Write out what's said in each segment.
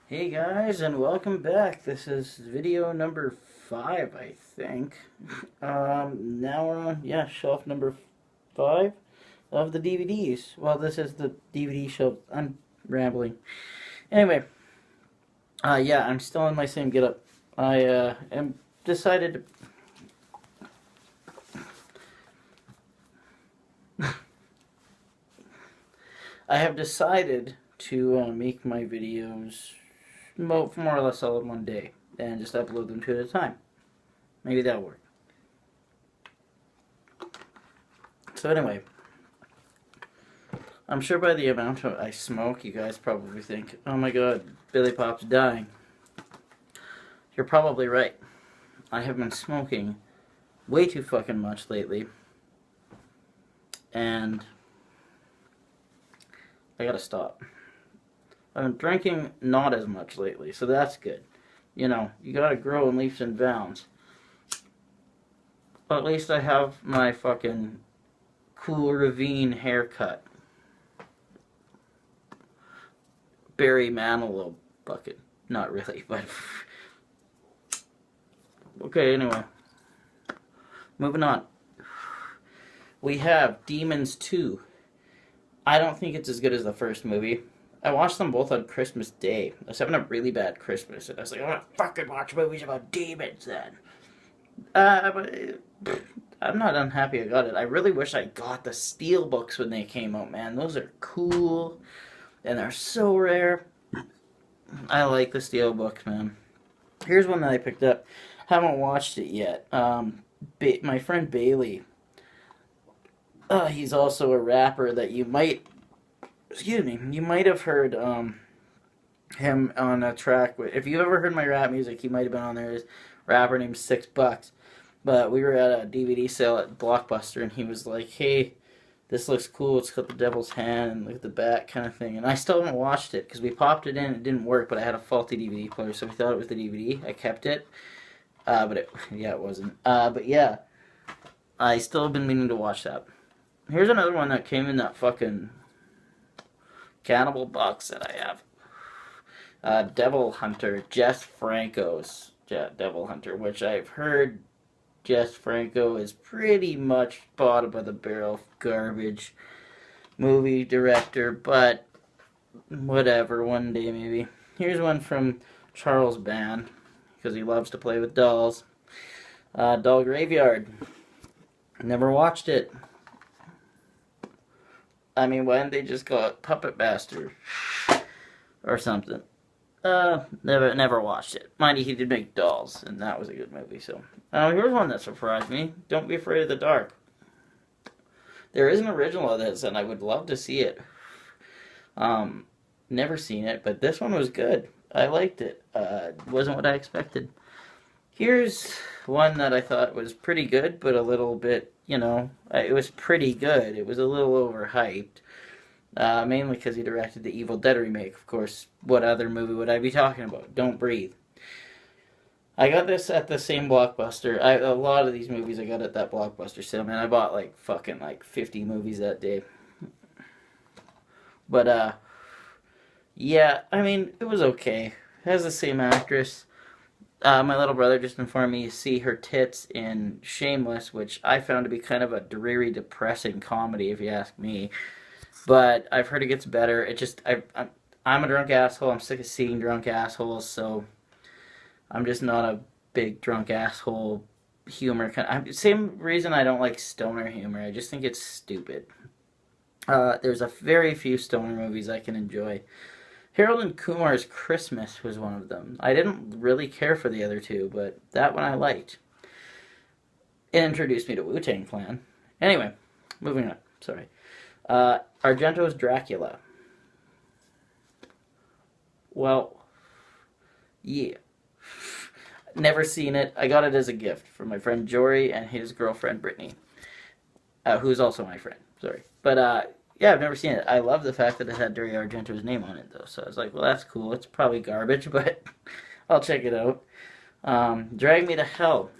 Hey guys, and welcome back. This is video number 5, I think. Now we're on, shelf number 5 of the DVDs. Well, this is the DVD shelf. I'm rambling. Anyway, I'm still in my same getup. I am decided to. I have decided to make my videos more or less all in one day and just upload them two at a time. Maybe that'll work. So anyway, I'm sure by the amount I smoke, you guys probably think, oh my god, Billy Pop's dying. You're probably right. I have been smoking way too fucking much lately. And I gotta stop. I've been drinking not as much lately, so that's good. You know, you gotta grow in leaps and bounds. But at least I have my fucking cool ravine haircut. Barry Manilow bucket. Not really, but... Okay, anyway. Moving on. We have Demons 2. I don't think it's as good as the first movie. I watched them both on Christmas Day. I was having a really bad Christmas, and I was like, I'm gonna fucking watch movies about demons then. But I'm not unhappy I got it. I really wish I got the steel books when they came out, man. Those are cool, and they're so rare. I like the steel books, man. Here's one that I picked up. Haven't watched it yet. My friend Bailey. He's also a rapper that you might have heard him on a track. If you've ever heard my rap music, he might have been on there. His rapper named $6. But we were at a DVD sale at Blockbuster, and he was like, hey, this looks cool. It's got the devil's hand and look at the back kind of thing. And I still haven't watched it because we popped it in and it didn't work, but I had a faulty DVD player, so we thought it was the DVD. I kept it. But it wasn't. But yeah, I still have been meaning to watch that. Here's another one that came in that fucking cannibal box that I have. Devil Hunter, Jess Franco's Devil Hunter, which I've heard Jess Franco is pretty much bottom of the barrel garbage movie director, but whatever, one day maybe. Here's one from Charles Band, because he loves to play with dolls. Doll Graveyard. Never watched it. I mean, why didn't they just call it Puppet Master or something? Never watched it. Mind you, he did make dolls, and that was a good movie. So, here's one that surprised me. Don't Be Afraid of the Dark. There is an original of this, and I would love to see it. Never seen it, but this one was good. I liked it. Wasn't what I expected. Here's one that I thought was pretty good, but a little bit, it was pretty good. It was a little overhyped. Mainly because he directed the Evil Dead remake. Of course, what other movie would I be talking about? Don't Breathe. I got this at the same Blockbuster. A lot of these movies I got at that Blockbuster sale, man. I bought like 50 movies that day. But, yeah, I mean, it was okay. It has the same actress. My little brother just informed me to see her tits in Shameless, which I found to be kind of a dreary, depressing comedy, if you ask me. But I've heard it gets better. I'm a drunk asshole. I'm sick of seeing drunk assholes, so I'm just not a big drunk asshole humor same reason I don't like stoner humor. I just think it's stupid. There's a very few stoner movies I can enjoy. Harold and Kumar's Christmas was one of them. I didn't really care for the other two, but that one I liked. It introduced me to Wu-Tang Clan. Anyway, moving on. Sorry. Argento's Dracula. Well, yeah. Never seen it. I got it as a gift from my friend Jory and his girlfriend Brittany, who's also my friend. Sorry. But, yeah, I've never seen it. I love the fact that it had Dario Argento's name on it, though. So I was like, well, that's cool. It's probably garbage, but I'll check it out. Drag Me to Hell.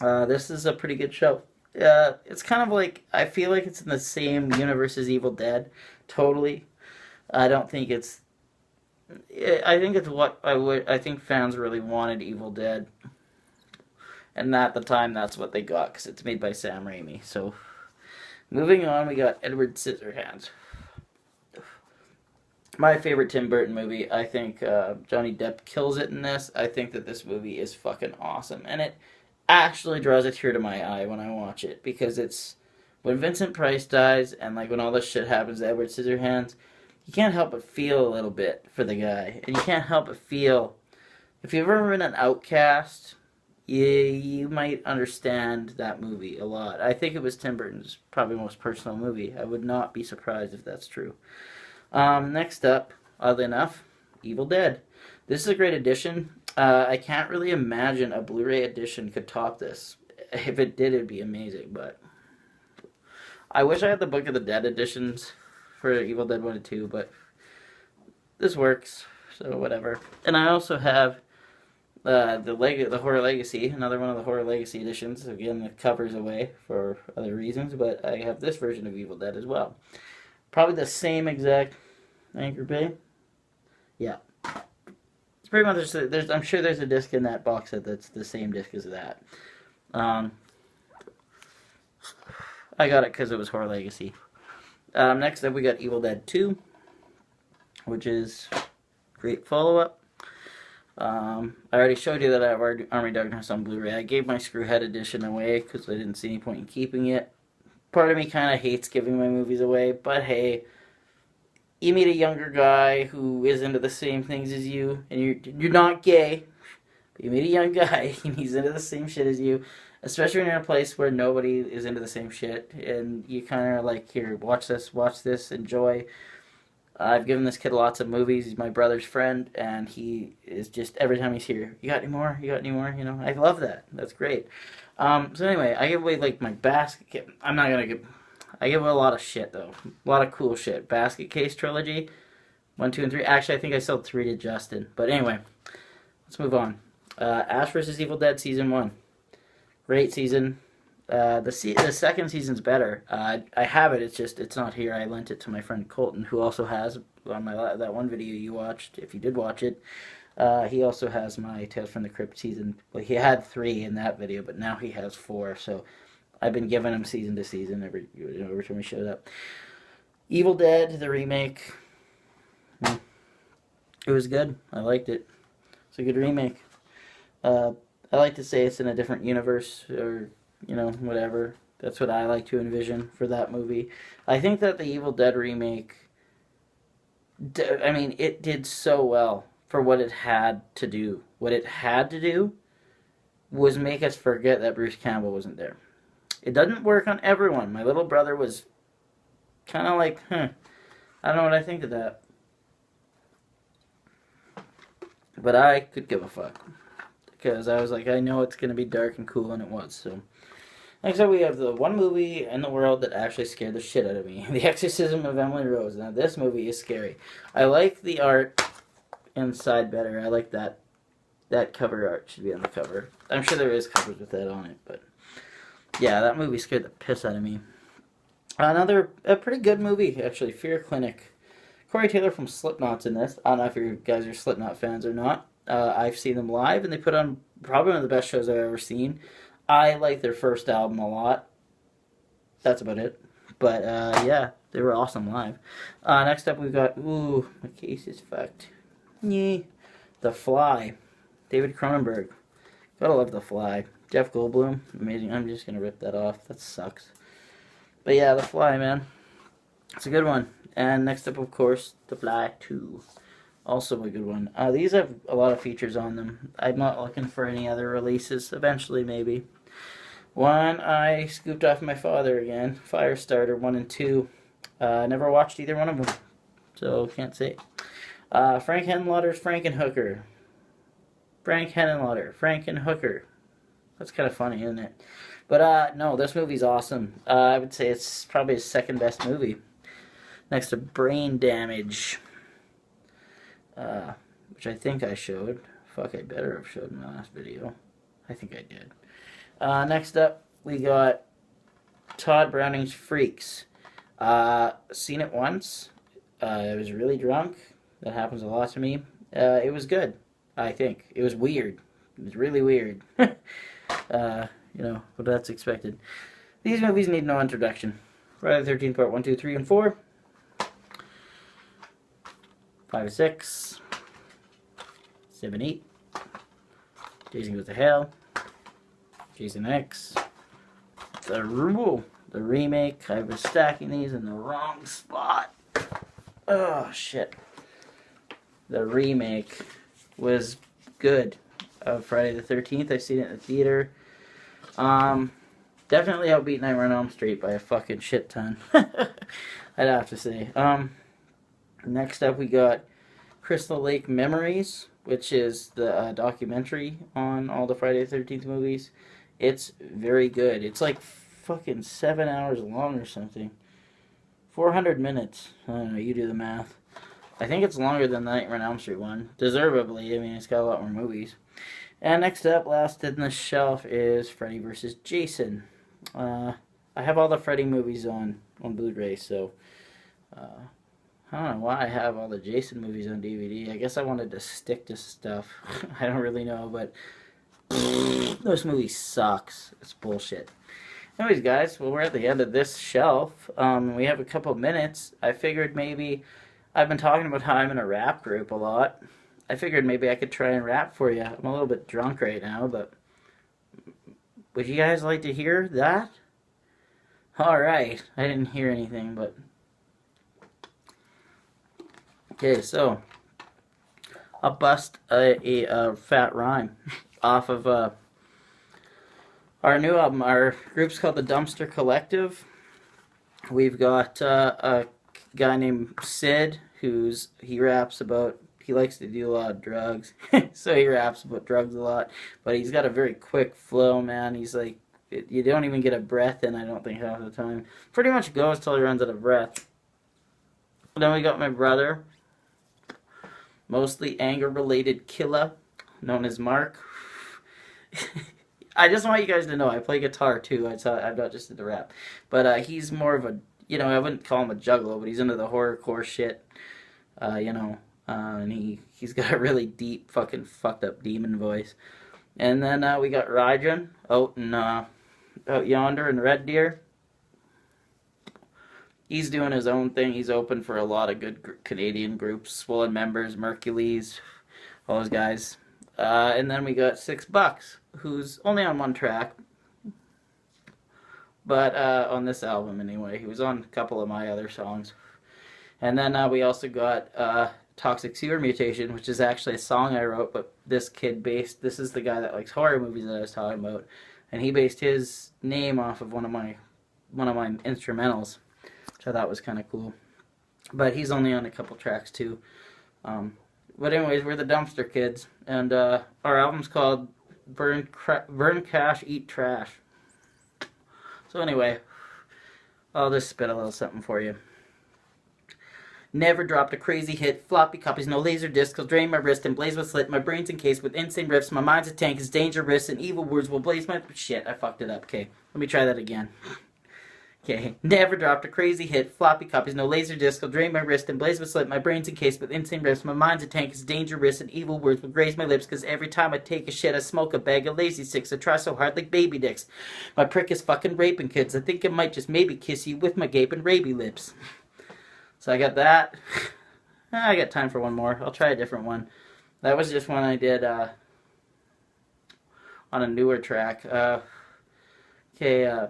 This is a pretty good show. It's kind of like, I feel like it's in the same universe as Evil Dead. Totally. I don't think it's I think it's what I think fans really wanted Evil Dead, and at the time that's what they got because it's made by Sam Raimi. So moving on, we got Edward Scissorhands. My favorite Tim Burton movie. I think Johnny Depp kills it in this. I think that this movie is fucking awesome, and it actually draws a tear to my eye when I watch it because it's when Vincent Price dies and like when all this shit happens to Edward Scissorhands. You can't help but feel a little bit for the guy, and you can't help but feel if you've ever been an outcast. You might understand that movie a lot. I think it was Tim Burton's probably most personal movie. I would not be surprised if that's true. Next up, oddly enough, Evil Dead. This is a great edition. I can't really imagine a Blu-ray edition could top this. If it did, it'd be amazing. But I wish I had the Book of the Dead editions for Evil Dead 1 and 2, but this works, so whatever. And I also have the Horror Legacy, another one of the Horror Legacy editions. Again, the cover's away for other reasons, but I have this version of Evil Dead as well. Probably the same exact Anchor Bay. Yeah. It's pretty much, I'm sure there's a disc in that box set that's the same disc as that. I got it because it was Horror Legacy. Next up, we got Evil Dead 2, which is great follow-up. I already showed you that I have Army Darkness on Blu-ray. I gave my Screwhead edition away because I didn't see any point in keeping it. Part of me kind of hates giving my movies away, but hey, you meet a younger guy who is into the same things as you, and you're not gay, but you meet a young guy and he's into the same shit as you, especially when you're in a place where nobody is into the same shit, and you kind of like, here, watch this, enjoy. I've given this kid lots of movies. He's my brother's friend, and he is just, every time he's here, you got any more? You got any more? You know, I love that. That's great. So anyway, I give away, like, my basket, I'm not gonna give, I give away a lot of shit, though. A lot of cool shit. Basket Case Trilogy, 1, 2, and 3. Actually, I think I sold 3 to Justin. But anyway, let's move on. Ash vs. Evil Dead Season 1. Great season. The second season's better. I have it. It's not here. I lent it to my friend Colton, who also has on that one video you watched. If you did watch it, he also has my Tales from the Crypt season. Well, he had 3 in that video, but now he has 4. So I've been giving him season to season every time he shows up. Evil Dead, the remake. It was good. I liked it. It's a good remake. I like to say it's in a different universe, or whatever. That's what I like to envision for that movie. I think that the Evil Dead remake, it did so well for what it had to do. What it had to do was make us forget that Bruce Campbell wasn't there. It doesn't work on everyone. My little brother was kind of like, I don't know what I think of that. But I could give a fuck. Because I was like, I know it's going to be dark and cool, and it was, so. Next up, we have the one movie in the world that actually scared the shit out of me. The Exorcism of Emily Rose. Now, this movie is scary. I like the art inside better. I like that cover art should be on the cover. I'm sure there is covers with that on it, but yeah, that movie scared the piss out of me. A pretty good movie, actually, Fear Clinic. Corey Taylor from Slipknot's in this. I don't know if you guys are Slipknot fans or not. I've seen them live, and they put on probably one of the best shows I've ever seen. I like their first album a lot. That's about it. But, yeah, they were awesome live. Next up, we've got, my case is fucked. Yeah. The Fly. David Cronenberg. Gotta love The Fly. Jeff Goldblum. Amazing. I'm just gonna rip that off. That sucks. But yeah, The Fly, man. It's a good one. And next up, of course, The Fly 2. Also a good one. These have a lot of features on them. I'm not looking for any other releases. Eventually, maybe. One I scooped off my father again. Firestarter 1 and 2. Never watched either one of them, so can't say. Frank Henenlotter's Frankenhooker. Frank Henenlotter. Frankenhooker. That's kind of funny, isn't it? But no, this movie's awesome. I would say it's probably his second best movie. Next to Brain Damage. Which I think I showed. Fuck, I better have showed in the last video. I think I did. Next up, we got Todd Browning's Freaks. Seen it once. I was really drunk. That happens a lot to me. It was good, I think. It was weird. It was really weird. You know, but that's expected. These movies need no introduction. Friday the 13th Part 1, 2, 3, and 4. 5 and 6. 7, 8. Jason Goes to Hell. Jason X. The remake. I was stacking these in the wrong spot. Oh, shit. The remake was good of Friday the 13th. I've seen it in the theater. Definitely outbeat Nightmare on Elm Street by a fucking shit ton. I'd have to say. Next up we got Crystal Lake Memories, which is the documentary on all the Friday the 13th movies. It's very good. It's like fucking 7 hours long or something. 400 minutes. I don't know, you do the math. I think it's longer than the Nightmare on Elm Street one. Deservedly, I mean, it's got a lot more movies. And next up, last in the shelf, is Freddy vs. Jason. I have all the Freddy movies on Blu-ray, so I don't know why I have all the Jason movies on DVD. I guess I wanted to stick to stuff. I don't really know, but those movies sucks. It's bullshit. Anyways, guys, well, we're at the end of this shelf. We have a couple minutes. I figured maybe I've been talking about how I'm in a rap group a lot. I figured maybe I could try and rap for you. I'm a little bit drunk right now, but would you guys like to hear that? Alright, I didn't hear anything, but... Okay, so I'll bust a fat rhyme off of our new album. Our group's called the Dumpster Collective. We've got a guy named Sid, he raps about... He likes to do a lot of drugs, so he raps about drugs a lot. But he's got a very quick flow, man. He's like, you don't even get a breath in, I don't think, half the time. Pretty much goes till he runs out of breath. Then we got my brother, mostly anger-related killer, known as Mark. I just want you guys to know, I play guitar too. I'm not just into rap. But he's more of a, you know, I wouldn't call him a juggalo, but he's into the horrorcore shit, you know. And he's got a really deep, fucking fucked up demon voice. And then we got Rajan out yonder in Red Deer. He's doing his own thing. He's open for a lot of good Canadian groups, Swollen Members, Mercules, all those guys. And then we got $6, who's only on one track, but on this album anyway. He was on a couple of my other songs. And then we also got Toxic Sewer Mutation, which is actually a song I wrote, but this is the guy that likes horror movies that I was talking about, and he based his name off of one of my instrumentals, which I thought was kind of cool. But he's only on a couple tracks too. But anyways, we're the Dumpster Kids, and our album's called Burn Cash, Eat Trash. So anyway, I'll just spit a little something for you. Never dropped a crazy hit, floppy copies, no laser discs, will drain my wrist and blaze with slit, my brain's encased with insane riffs, my mind's a tank, is dangerous, and evil words will blaze my... Shit, I fucked it up. Okay, let me try that again. Okay, never dropped a crazy hit, floppy copies, no laser disc, will drain my wrist and blaze with slit, my brain's encased with insane riffs, my mind's a tank, is dangerous, and evil words will graze my lips, cause every time I take a shit, I smoke a bag of lazy sticks, I try so hard like baby dicks. My prick is fucking raping kids, I think I might just maybe kiss you with my gaping raby lips. So I got that. I got time for one more. I'll try a different one. That was just one I did on a newer track. Okay,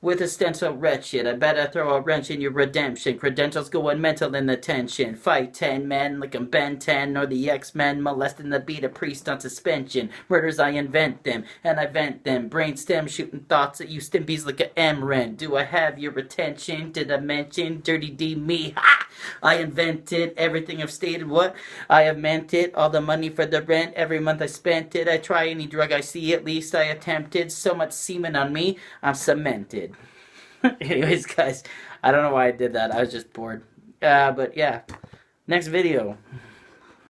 with a stencil wretched, I better throw a wrench in your redemption. Credentials going mental in attention. Fight 10 men like I'm Ben 10 or the X-Men. Molesting the beat, a priest on suspension. Murders, I invent them and I vent them. Brainstem shooting thoughts at you stimpies like a M-Ren. Do I have your attention? Did I mention Dirty D me? Ha! I invented everything I've stated. What? I have meant it. All the money for the rent. Every month I spent it. I try any drug I see. At least I attempted. So much semen on me. I'm cemented. Anyways, guys, I don't know why I did that. I was just bored. But yeah, next video.